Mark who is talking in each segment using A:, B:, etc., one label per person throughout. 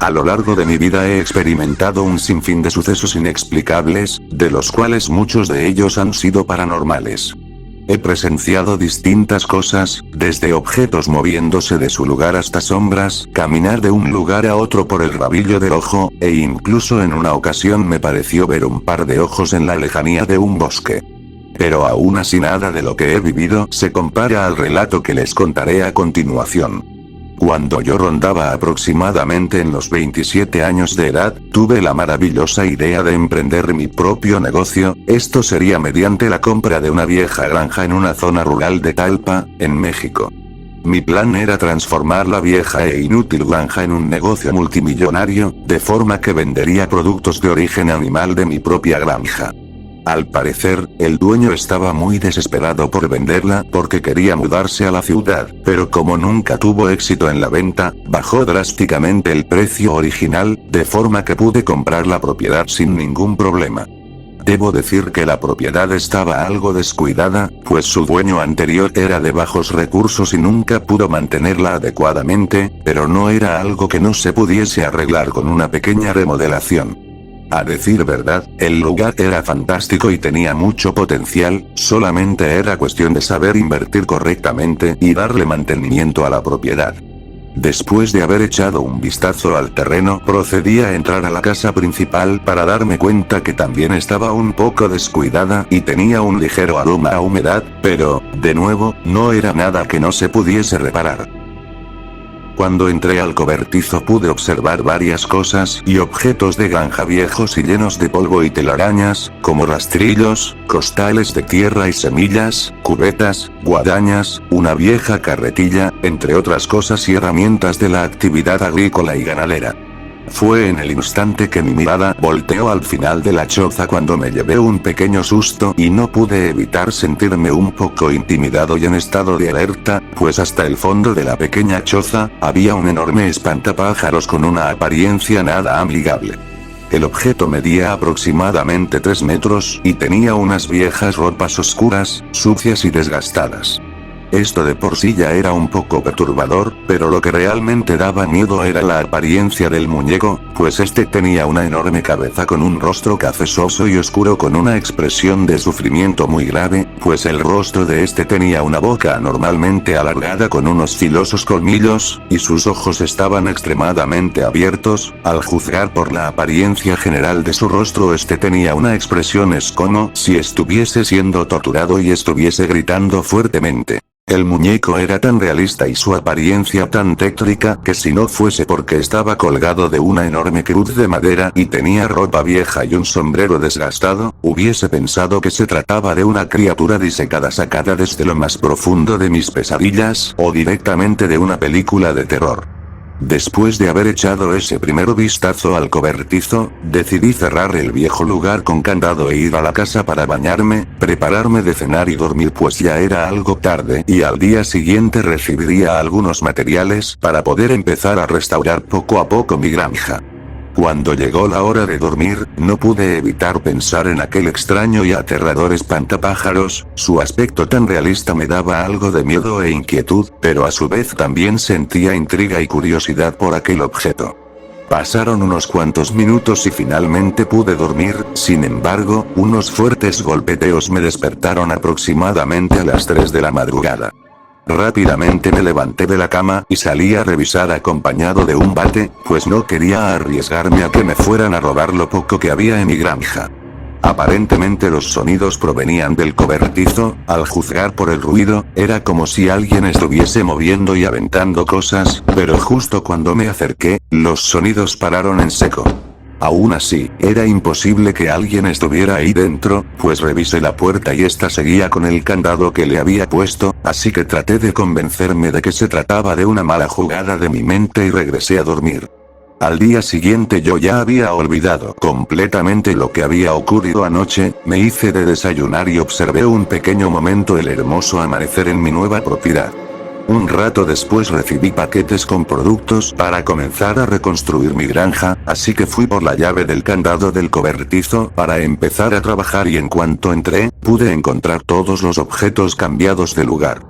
A: A lo largo de mi vida he experimentado un sinfín de sucesos inexplicables, de los cuales muchos de ellos han sido paranormales. He presenciado distintas cosas, desde objetos moviéndose de su lugar hasta sombras, caminar de un lugar a otro por el rabillo del ojo, e incluso en una ocasión me pareció ver un par de ojos en la lejanía de un bosque. Pero aún así nada de lo que he vivido se compara al relato que les contaré a continuación. Cuando yo rondaba aproximadamente en los 27 años de edad, tuve la maravillosa idea de emprender mi propio negocio. Esto sería mediante la compra de una vieja granja en una zona rural de Talpa, en México. Mi plan era transformar la vieja e inútil granja en un negocio multimillonario, de forma que vendería productos de origen animal de mi propia granja. Al parecer, el dueño estaba muy desesperado por venderla porque quería mudarse a la ciudad, pero como nunca tuvo éxito en la venta, bajó drásticamente el precio original, de forma que pude comprar la propiedad sin ningún problema. Debo decir que la propiedad estaba algo descuidada, pues su dueño anterior era de bajos recursos y nunca pudo mantenerla adecuadamente, pero no era algo que no se pudiese arreglar con una pequeña remodelación. A decir verdad, el lugar era fantástico y tenía mucho potencial, solamente era cuestión de saber invertir correctamente y darle mantenimiento a la propiedad. Después de haber echado un vistazo al terreno, procedí a entrar a la casa principal para darme cuenta que también estaba un poco descuidada y tenía un ligero aroma a humedad, pero, de nuevo, no era nada que no se pudiese reparar. Cuando entré al cobertizo pude observar varias cosas y objetos de granja viejos y llenos de polvo y telarañas, como rastrillos, costales de tierra y semillas, cubetas, guadañas, una vieja carretilla, entre otras cosas y herramientas de la actividad agrícola y ganadera. Fue en el instante que mi mirada volteó al final de la choza cuando me llevé un pequeño susto y no pude evitar sentirme un poco intimidado y en estado de alerta, pues hasta el fondo de la pequeña choza, había un enorme espantapájaros con una apariencia nada amigable. El objeto medía aproximadamente 3 metros y tenía unas viejas ropas oscuras, sucias y desgastadas. Esto de por sí ya era un poco perturbador, pero lo que realmente daba miedo era la apariencia del muñeco, pues este tenía una enorme cabeza con un rostro cafezoso y oscuro con una expresión de sufrimiento muy grave, pues el rostro de este tenía una boca anormalmente alargada con unos filosos colmillos, y sus ojos estaban extremadamente abiertos. Al juzgar por la apariencia general de su rostro, este tenía una expresión como si estuviese siendo torturado y estuviese gritando fuertemente. El muñeco era tan realista y su apariencia tan tétrica que si no fuese porque estaba colgado de una enorme cruz de madera y tenía ropa vieja y un sombrero desgastado, hubiese pensado que se trataba de una criatura disecada sacada desde lo más profundo de mis pesadillas o directamente de una película de terror. Después de haber echado ese primer vistazo al cobertizo, decidí cerrar el viejo lugar con candado e ir a la casa para bañarme, prepararme de cenar y dormir pues ya era algo tarde y al día siguiente recibiría algunos materiales para poder empezar a restaurar poco a poco mi granja. Cuando llegó la hora de dormir, no pude evitar pensar en aquel extraño y aterrador espantapájaros. Su aspecto tan realista me daba algo de miedo e inquietud, pero a su vez también sentía intriga y curiosidad por aquel objeto. Pasaron unos cuantos minutos y finalmente pude dormir, sin embargo, unos fuertes golpeteos me despertaron aproximadamente a las 3 de la madrugada. Rápidamente me levanté de la cama y salí a revisar acompañado de un bate, pues no quería arriesgarme a que me fueran a robar lo poco que había en mi granja. Aparentemente los sonidos provenían del cobertizo. Al juzgar por el ruido, era como si alguien estuviese moviendo y aventando cosas, pero justo cuando me acerqué, los sonidos pararon en seco. Aún así, era imposible que alguien estuviera ahí dentro, pues revisé la puerta y esta seguía con el candado que le había puesto, así que traté de convencerme de que se trataba de una mala jugada de mi mente y regresé a dormir. Al día siguiente yo ya había olvidado completamente lo que había ocurrido anoche, me hice de desayunar y observé un pequeño momento el hermoso amanecer en mi nueva propiedad. Un rato después recibí paquetes con productos para comenzar a reconstruir mi granja, así que fui por la llave del candado del cobertizo para empezar a trabajar y en cuanto entré, pude encontrar todos los objetos cambiados de lugar.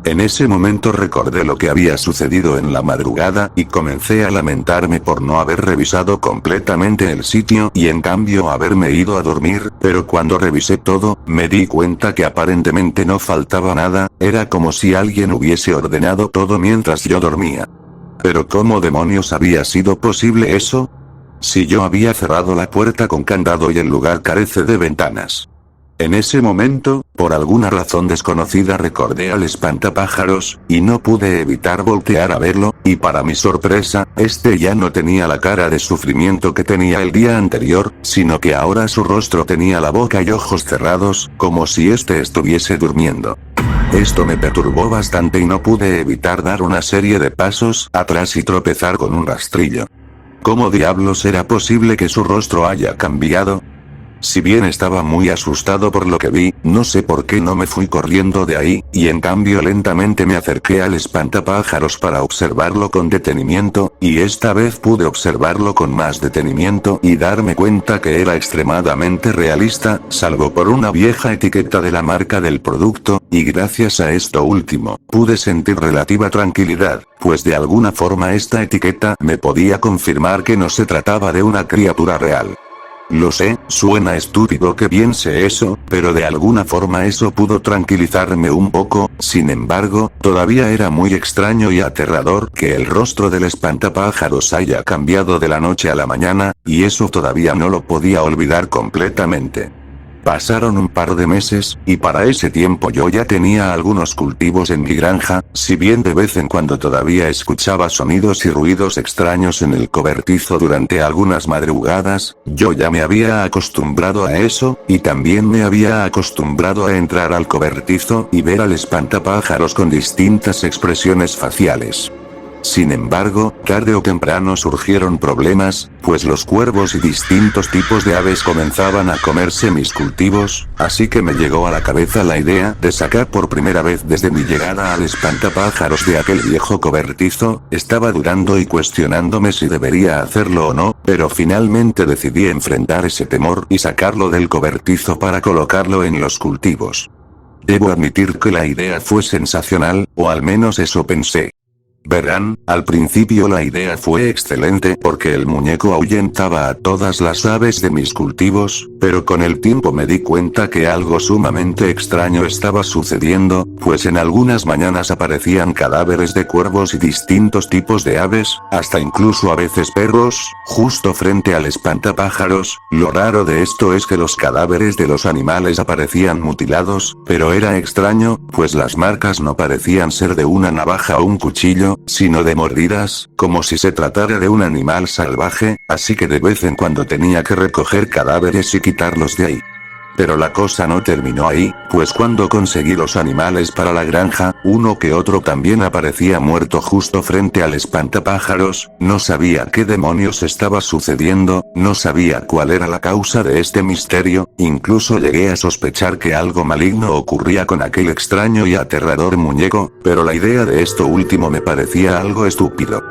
A: En ese momento recordé lo que había sucedido en la madrugada y comencé a lamentarme por no haber revisado completamente el sitio y en cambio haberme ido a dormir, pero cuando revisé todo, me di cuenta que aparentemente no faltaba nada, era como si alguien hubiese ordenado todo mientras yo dormía. Pero ¿cómo demonios había sido posible eso? Si yo había cerrado la puerta con candado y el lugar carece de ventanas. En ese momento, por alguna razón desconocida recordé al espantapájaros, y no pude evitar voltear a verlo, y para mi sorpresa, este ya no tenía la cara de sufrimiento que tenía el día anterior, sino que ahora su rostro tenía la boca y ojos cerrados, como si este estuviese durmiendo. Esto me perturbó bastante y no pude evitar dar una serie de pasos atrás y tropezar con un rastrillo. ¿Cómo diablos era posible que su rostro haya cambiado? Si bien estaba muy asustado por lo que vi, no sé por qué no me fui corriendo de ahí, y en cambio lentamente me acerqué al espantapájaros para observarlo con detenimiento, y esta vez pude observarlo con más detenimiento y darme cuenta que era extremadamente realista, salvo por una vieja etiqueta de la marca del producto, y gracias a esto último, pude sentir relativa tranquilidad, pues de alguna forma esta etiqueta me podía confirmar que no se trataba de una criatura real. Lo sé, suena estúpido que piense eso, pero de alguna forma eso pudo tranquilizarme un poco, sin embargo, todavía era muy extraño y aterrador que el rostro del espantapájaros haya cambiado de la noche a la mañana, y eso todavía no lo podía olvidar completamente. Pasaron un par de meses, y para ese tiempo yo ya tenía algunos cultivos en mi granja, si bien de vez en cuando todavía escuchaba sonidos y ruidos extraños en el cobertizo durante algunas madrugadas, yo ya me había acostumbrado a eso, y también me había acostumbrado a entrar al cobertizo y ver al espantapájaros con distintas expresiones faciales. Sin embargo, tarde o temprano surgieron problemas, pues los cuervos y distintos tipos de aves comenzaban a comerse mis cultivos, así que me llegó a la cabeza la idea de sacar por primera vez desde mi llegada al espantapájaros de aquel viejo cobertizo. Estaba dudando y cuestionándome si debería hacerlo o no, pero finalmente decidí enfrentar ese temor y sacarlo del cobertizo para colocarlo en los cultivos. Debo admitir que la idea fue sensacional, o al menos eso pensé. Verán, al principio la idea fue excelente porque el muñeco ahuyentaba a todas las aves de mis cultivos, pero con el tiempo me di cuenta que algo sumamente extraño estaba sucediendo, pues en algunas mañanas aparecían cadáveres de cuervos y distintos tipos de aves, hasta incluso a veces perros, justo frente al espantapájaros. Lo raro de esto es que los cadáveres de los animales aparecían mutilados, pero era extraño, pues las marcas no parecían ser de una navaja o un cuchillo, sino de mordidas, como si se tratara de un animal salvaje, así que de vez en cuando tenía que recoger cadáveres y quitarlos de ahí. Pero la cosa no terminó ahí, pues cuando conseguí los animales para la granja, uno que otro también aparecía muerto justo frente al espantapájaros. No sabía qué demonios estaba sucediendo, no sabía cuál era la causa de este misterio, incluso llegué a sospechar que algo maligno ocurría con aquel extraño y aterrador muñeco, pero la idea de esto último me parecía algo estúpido.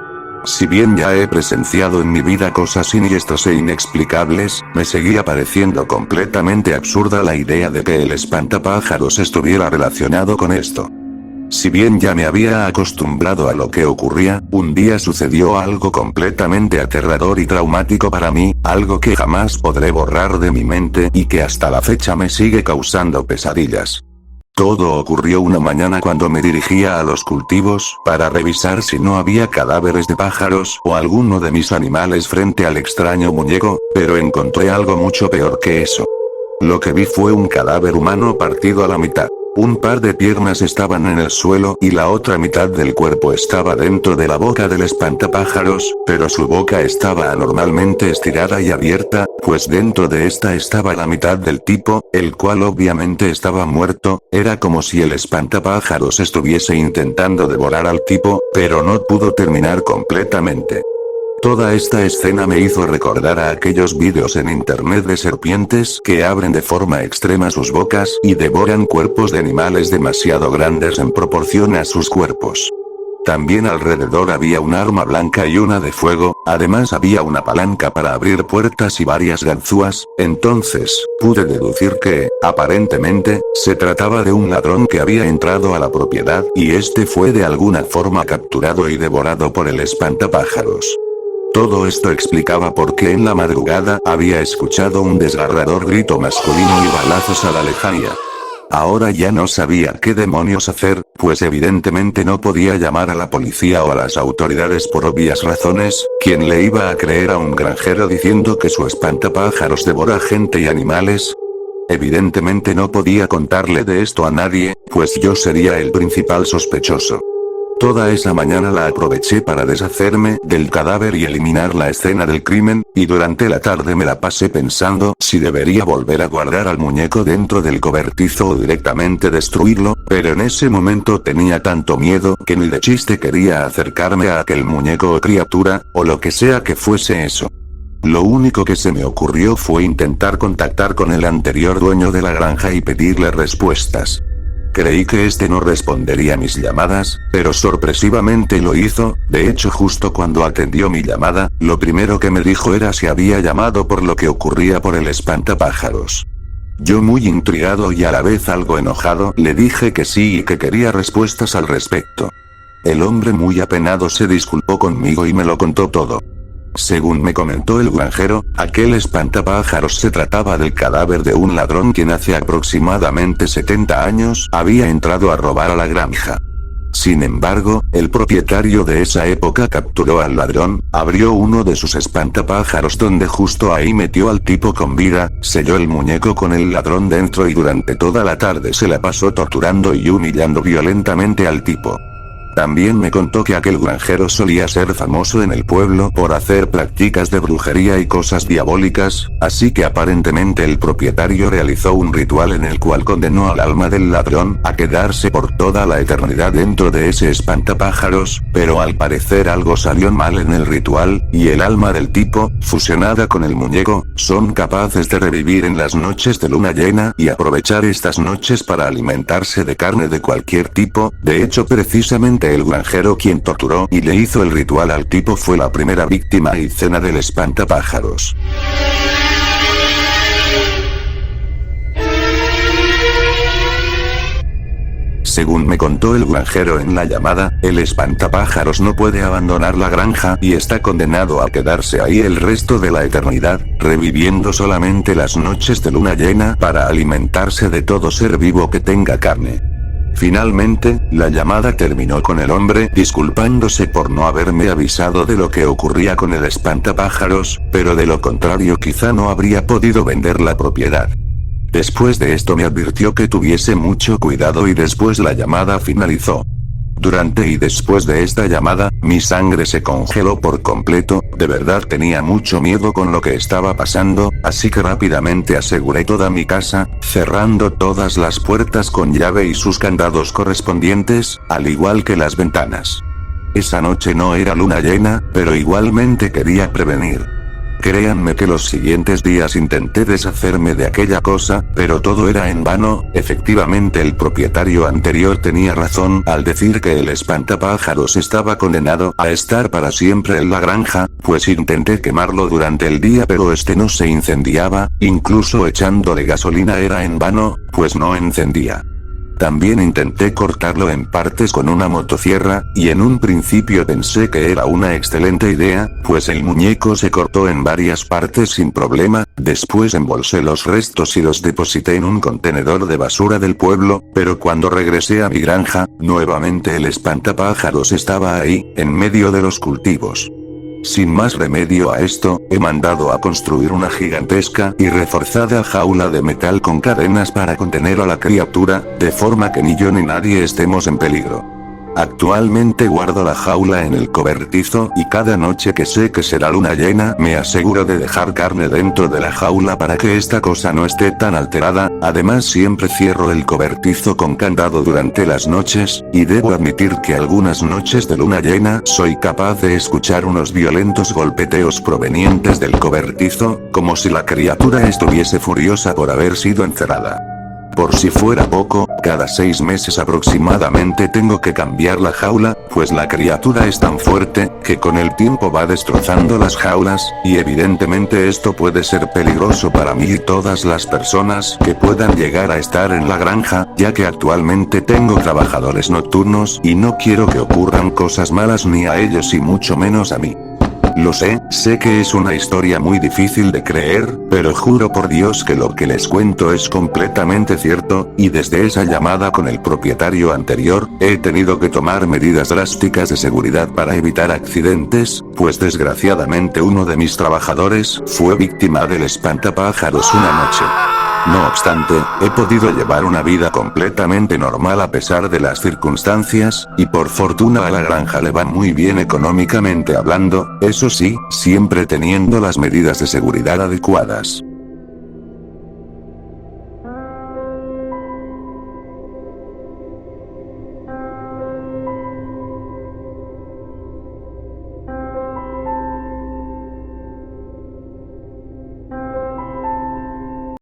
A: Si bien ya he presenciado en mi vida cosas siniestras e inexplicables, me seguía pareciendo completamente absurda la idea de que el espantapájaros estuviera relacionado con esto. Si bien ya me había acostumbrado a lo que ocurría, un día sucedió algo completamente aterrador y traumático para mí, algo que jamás podré borrar de mi mente y que hasta la fecha me sigue causando pesadillas. Todo ocurrió una mañana cuando me dirigía a los cultivos para revisar si no había cadáveres de pájaros o alguno de mis animales frente al extraño muñeco, pero encontré algo mucho peor que eso. Lo que vi fue un cadáver humano partido a la mitad. Un par de piernas estaban en el suelo y la otra mitad del cuerpo estaba dentro de la boca del espantapájaros, pero su boca estaba anormalmente estirada y abierta, pues dentro de esta estaba la mitad del tipo, el cual obviamente estaba muerto. Era como si el espantapájaros estuviese intentando devorar al tipo, pero no pudo terminar completamente. Toda esta escena me hizo recordar a aquellos vídeos en internet de serpientes que abren de forma extrema sus bocas y devoran cuerpos de animales demasiado grandes en proporción a sus cuerpos. También alrededor había un arma blanca y una de fuego, además había una palanca para abrir puertas y varias ganzúas, entonces, pude deducir que, aparentemente, se trataba de un ladrón que había entrado a la propiedad y este fue de alguna forma capturado y devorado por el espantapájaros. Todo esto explicaba por qué en la madrugada había escuchado un desgarrador grito masculino y balazos a la lejanía. Ahora ya no sabía qué demonios hacer, pues evidentemente no podía llamar a la policía o a las autoridades por obvias razones, ¿quién le iba a creer a un granjero diciendo que su espantapájaros devora gente y animales? Evidentemente no podía contarle de esto a nadie, pues yo sería el principal sospechoso. Toda esa mañana la aproveché para deshacerme del cadáver y eliminar la escena del crimen, y durante la tarde me la pasé pensando si debería volver a guardar al muñeco dentro del cobertizo o directamente destruirlo, pero en ese momento tenía tanto miedo que ni de chiste quería acercarme a aquel muñeco o criatura, o lo que sea que fuese eso. Lo único que se me ocurrió fue intentar contactar con el anterior dueño de la granja y pedirle respuestas. Creí que este no respondería mis llamadas, pero sorpresivamente lo hizo. De hecho, justo cuando atendió mi llamada, lo primero que me dijo era si había llamado por lo que ocurría por el espantapájaros. Yo, muy intrigado y a la vez algo enojado, le dije que sí y que quería respuestas al respecto. El hombre, muy apenado, se disculpó conmigo y me lo contó todo. Según me comentó el granjero, aquel espantapájaros se trataba del cadáver de un ladrón quien hace aproximadamente 70 años había entrado a robar a la granja. Sin embargo, el propietario de esa época capturó al ladrón, abrió uno de sus espantapájaros donde justo ahí metió al tipo con vida, selló el muñeco con el ladrón dentro y durante toda la tarde se la pasó torturando y humillando violentamente al tipo. También me contó que aquel granjero solía ser famoso en el pueblo por hacer prácticas de brujería y cosas diabólicas, así que aparentemente el propietario realizó un ritual en el cual condenó al alma del ladrón a quedarse por toda la eternidad dentro de ese espantapájaros, pero al parecer algo salió mal en el ritual, y el alma del tipo, fusionada con el muñeco, son capaces de revivir en las noches de luna llena y aprovechar estas noches para alimentarse de carne de cualquier tipo. De hecho, precisamente el granjero quien torturó y le hizo el ritual al tipo fue la primera víctima y cena del espantapájaros. Según me contó el granjero en la llamada, el espantapájaros no puede abandonar la granja y está condenado a quedarse ahí el resto de la eternidad, reviviendo solamente las noches de luna llena para alimentarse de todo ser vivo que tenga carne. Finalmente, la llamada terminó con el hombre disculpándose por no haberme avisado de lo que ocurría con el espantapájaros, pero de lo contrario quizá no habría podido vender la propiedad. Después de esto me advirtió que tuviese mucho cuidado y después la llamada finalizó. Durante y después de esta llamada, mi sangre se congeló por completo, de verdad tenía mucho miedo con lo que estaba pasando, así que rápidamente aseguré toda mi casa, cerrando todas las puertas con llave y sus candados correspondientes, al igual que las ventanas. Esa noche no era luna llena, pero igualmente quería prevenir. Créanme que los siguientes días intenté deshacerme de aquella cosa, pero todo era en vano. Efectivamente el propietario anterior tenía razón al decir que el espantapájaros estaba condenado a estar para siempre en la granja, pues intenté quemarlo durante el día pero este no se incendiaba, incluso echándole gasolina era en vano, pues no encendía. También intenté cortarlo en partes con una motosierra, y en un principio pensé que era una excelente idea, pues el muñeco se cortó en varias partes sin problema. Después embolsé los restos y los deposité en un contenedor de basura del pueblo, pero cuando regresé a mi granja, nuevamente el espantapájaros estaba ahí, en medio de los cultivos. Sin más remedio a esto, he mandado a construir una gigantesca y reforzada jaula de metal con cadenas para contener a la criatura, de forma que ni yo ni nadie estemos en peligro. Actualmente guardo la jaula en el cobertizo y cada noche que sé que será luna llena me aseguro de dejar carne dentro de la jaula para que esta cosa no esté tan alterada. Además siempre cierro el cobertizo con candado durante las noches, y debo admitir que algunas noches de luna llena soy capaz de escuchar unos violentos golpeteos provenientes del cobertizo, como si la criatura estuviese furiosa por haber sido encerrada. Por si fuera poco, cada 6 meses aproximadamente tengo que cambiar la jaula, pues la criatura es tan fuerte, que con el tiempo va destrozando las jaulas, y evidentemente esto puede ser peligroso para mí y todas las personas que puedan llegar a estar en la granja, ya que actualmente tengo trabajadores nocturnos y no quiero que ocurran cosas malas ni a ellos y mucho menos a mí. Lo sé que es una historia muy difícil de creer, pero juro por Dios que lo que les cuento es completamente cierto, y desde esa llamada con el propietario anterior, he tenido que tomar medidas drásticas de seguridad para evitar accidentes, pues desgraciadamente uno de mis trabajadores fue víctima del espantapájaros una noche. No obstante, he podido llevar una vida completamente normal a pesar de las circunstancias, y por fortuna a la granja le va muy bien económicamente hablando, eso sí, siempre teniendo las medidas de seguridad adecuadas.